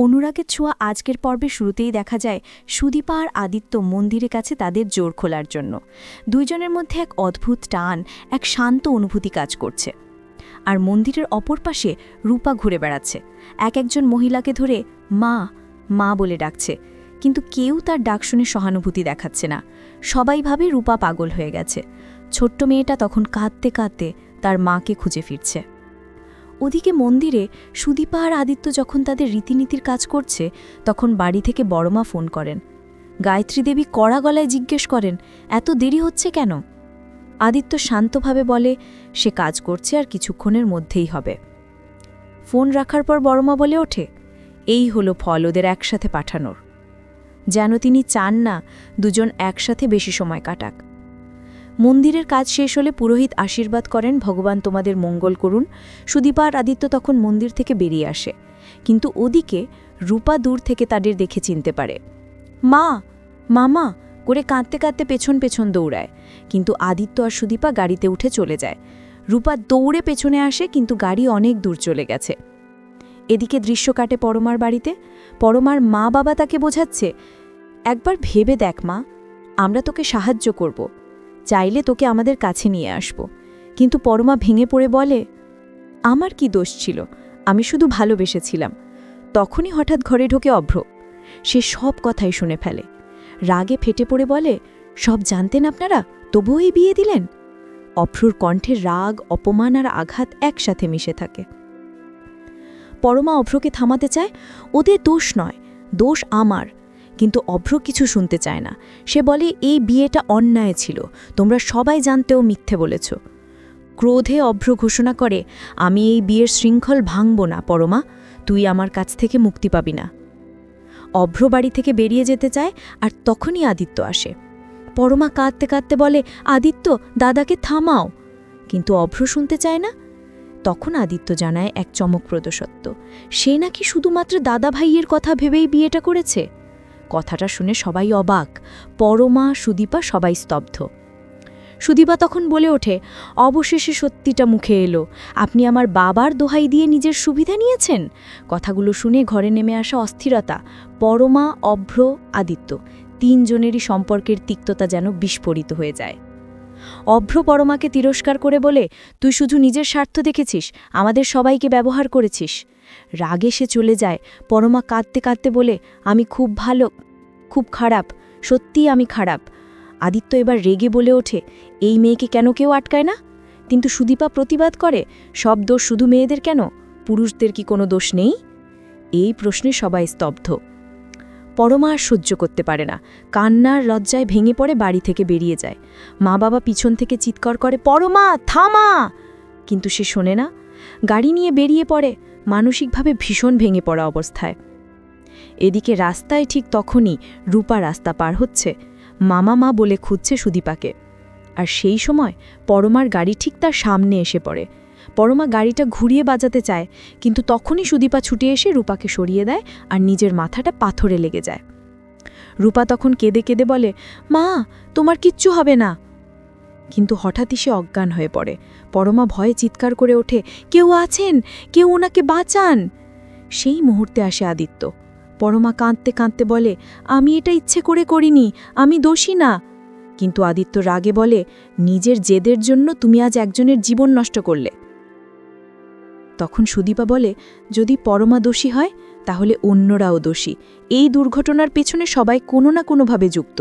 অনুরাগের ছোঁয়া আজকের পর্বে শুরুতেই দেখা যায় সুদীপা আর আদিত্য মন্দিরের কাছে তাদের জোর খোলার জন্য। দুইজনের মধ্যে এক অদ্ভুত টান, এক শান্ত অনুভূতি কাজ করছে। আর মন্দিরের অপর পাশে রূপা ঘুরে বেড়াচ্ছে, একজন মহিলাকে ধরে মা মা বলে ডাকছে, কিন্তু কেউ তার ডাক শুনে সহানুভূতি দেখাচ্ছে না। সবাই ভাবে রূপা পাগল হয়ে গেছে। ছোট্ট মেয়েটা তখন কাঁদতে কাঁদতে তার মাকে খুঁজে ফিরছে। ওদিকে মন্দিরে সুদীপা আর আদিত্য যখন তাদের রীতিনীতির কাজ করছে, তখন বাড়ি থেকে বড়মা ফোন করেন। গায়ত্রী দেবী কড়া গলায় জিজ্ঞেস করেন, এত দেরি হচ্ছে কেন? আদিত্য শান্তভাবে বলে, সে কাজ করছে আর কিছুক্ষণের মধ্যেই হবে। ফোন রাখার পর বড়মা বলে ওঠে, এই হলো ফল ওদের একসাথে পাঠানোর। যেন তিনি চান না দুজন একসাথে বেশি সময় কাটাক। মন্দিরের কাজ শেষ হলে পুরোহিত আশীর্বাদ করেন, ভগবান তোমাদের মঙ্গল করুন। সুদীপা আর আদিত্য তখন মন্দির থেকে বেরিয়ে আসে, কিন্তু ওদিকে রূপা দূর থেকে তাদের দেখে চিনতে পারে। মা মামা করে কাঁদতে কাঁদতে পেছন পেছন দৌড়ায়, কিন্তু আদিত্য আর সুদীপা গাড়িতে উঠে চলে যায়। রূপা দৌড়ে পেছনে আসে, কিন্তু গাড়ি অনেক দূর চলে গেছে। এদিকে দৃশ্য কাটে পরমার বাড়িতে। পরমার মা বাবা তাকে বোঝাচ্ছে, একবার ভেবে দেখ মা, আমরা তোকে সাহায্য করব, চাইলে তোকে আমাদের কাছে নিয়ে আসব। কিন্তু পরমা ভেঙে পড়ে বলে, আমার কি দোষ ছিল, আমি শুধু ভালোবেসেছিলাম। তখনই হঠাৎ ঘরে ঢোকে অভ্র। সে সব কথাই শুনে ফেলে। রাগে ফেটে পড়ে বলে, সব জানতেন আপনারা, তবুও এই বিয়ে দিলেন? অভ্রর কণ্ঠে রাগ, অপমান আর আঘাত একসাথে মিশে থাকে। পরমা অভ্রকে থামাতে চায়, ওদের দোষ নয়, দোষ আমার। কিন্তু অভ্র কিছু শুনতে চায় না। সে বলে, এই বিয়েটা অন্যায় ছিল, তোমরা সবাই জানতেও মিথ্যে বলেছ। ক্রোধে অভ্র ঘোষণা করে, আমি এই বিয়ের শৃঙ্খল ভাঙব না পরমা, তুই আমার কাছ থেকে মুক্তি পাবি না। অভ্র বাড়ি থেকে বেরিয়ে যেতে চায়, আর তখনই আদিত্য আসে। পরমা কাঁদতে কাঁদতে বলে, আদিত্য দাদাকে থামাও। কিন্তু অভ্র শুনতে চায় না। তখন আদিত্য জানায় এক চমকপ্রদ সত্য, সে নাকি শুধুমাত্র দাদা ভাইয়ের কথা ভেবেই বিয়েটা করেছে। কথাটা শুনে সবাই অবাক, পরমা, সুদীপা সবাই স্তব্ধ। সুদীপা তখন বলে ওঠে, অবশেষে সত্যিটা মুখে এলো, আপনি আমার বাবার দোহাই দিয়ে নিজের সুবিধা নিয়েছেন। কথাগুলো শুনে ঘরে নেমে আসা অস্থিরতা। পরমা, অভ্র, আদিত্য তিনজনেরই সম্পর্কের তিক্ততা যেন বিস্ফোরিত হয়ে যায়। অভ্র পরমাকে তিরস্কার করে বলে, তুই শুধু নিজের স্বার্থ দেখেছিস, আমাদের সবাইকে ব্যবহার করেছিস। রাগে সে চলে যায়। পরমা কাঁদতে কাঁদতে বলে, আমি খুব ভালো, খুব খারাপ, সত্যিই আমি খারাপ। আদিত্য এবার রেগে বলে ওঠে, এই মেয়েকে কেন কেউ আটকায় না? কিন্তু সুদীপা প্রতিবাদ করে, সব দোষ শুধু মেয়েদের কেন, পুরুষদের কি কোনো দোষ নেই? এই প্রশ্নে সবাই স্তব্ধ। পরমা আর সহ্য করতে পারে না, কান্নার লজ্জায় ভেঙে পড়ে বাড়ি থেকে বেরিয়ে যায়। মা বাবা পিছন থেকে চিৎকার করে, পরমা থামা! কিন্তু সে শোনে না। গাড়ি নিয়ে বেরিয়ে পড়ে, মানসিকভাবে ভীষণ ভেঙে পড়া অবস্থায়। এদিকে রাস্তায় ঠিক তখনই রূপা রাস্তা পার হচ্ছে, মামা মা বলে খুঁজছে সুদীপাকে। আর সেই সময় পরমার গাড়ি ঠিক তার সামনে এসে পড়ে। পরমা গাড়িটা ঘুরিয়ে বাজাতে চায়, কিন্তু তখনই সুদীপা ছুটে এসে রূপাকে সরিয়ে দেয় আর নিজের মাথাটা পাথরে লেগে যায়। রূপা তখন কেঁদে কেঁদে বলে, মা তোমার কিচ্ছু হবে না। কিন্তু হঠাৎই সে অজ্ঞান হয়ে পড়ে। পরমা ভয়ে চিৎকার করে ওঠে, কেউ আছেন, কেউ ওনাকে বাঁচান। সেই মুহূর্তে আসে আদিত্য। পরমা কাঁদতে কাঁদতে বলে, আমি এটা ইচ্ছে করে করিনি, আমি দোষী না। কিন্তু আদিত্য রাগে বলে, নিজের জেদের জন্য তুমি আজ একজনের জীবন নষ্ট করলে। তখন সুদীপা বলে, যদি পরমা দোষী হয় তাহলে অন্যরাও দোষী। এই দুর্ঘটনার পেছনে সবাই কোনো না কোনোভাবে যুক্ত।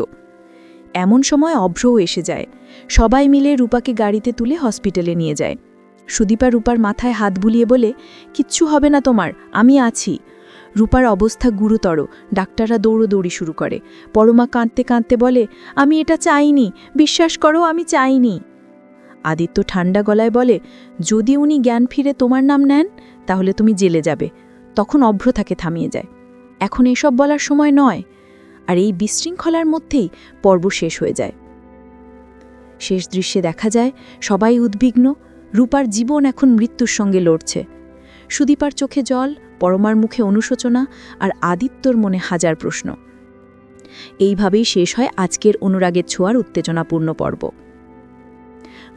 এমন সময় অভ্রও এসে যায়। সবাই মিলে রূপাকে গাড়িতে তুলে হসপিটালে নিয়ে যায়। সুদীপা রূপার মাথায় হাত বুলিয়ে বলে, কিচ্ছু হবে না তোমার, আমি আছি। রূপার অবস্থা গুরুতর, ডাক্তাররা দৌড়োদৌড়ি শুরু করে। পরমা কাঁদতে কাঁদতে বলে, আমি এটা চাইনি, বিশ্বাস করো আমি চাইনি। আদিত্য ঠান্ডা গলায় বলে, যদি উনি জ্ঞান ফিরে তোমার নাম নেন তাহলে তুমি জেলে যাবে। তখন অভ্র তাকে থামিয়ে যায়, এখন এসব বলার সময় নয়। আর এই বিশৃঙ্খলার মধ্যেই পর্ব শেষ হয়ে যায়। শেষ দৃশ্যে দেখা যায় সবাই উদ্বিগ্ন, রূপার জীবন এখন মৃত্যুর সঙ্গে লড়ছে। সুদীপার চোখে জল, পরমার মুখে অনুশোচনা, আর আদিত্যর মনে হাজার প্রশ্ন। এইভাবেই শেষ হয় আজকের অনুরাগের ছোঁয়ার উত্তেজনাপূর্ণ পর্ব।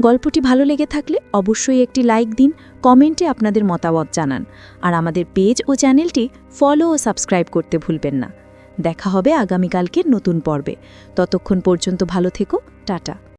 গল্পটি ভালো লেগে থাকলে অবশ্যই একটি লাইক দিন, কমেন্টে আপনাদের মতামত জানান, আর আমাদের পেজ ও চ্যানেলটি ফলো ও সাবস্ক্রাইব করতে ভুলবেন না। দেখা হবে আগামীকালকের নতুন পর্বে। ততক্ষণ পর্যন্ত ভালো থেকো, টাটা।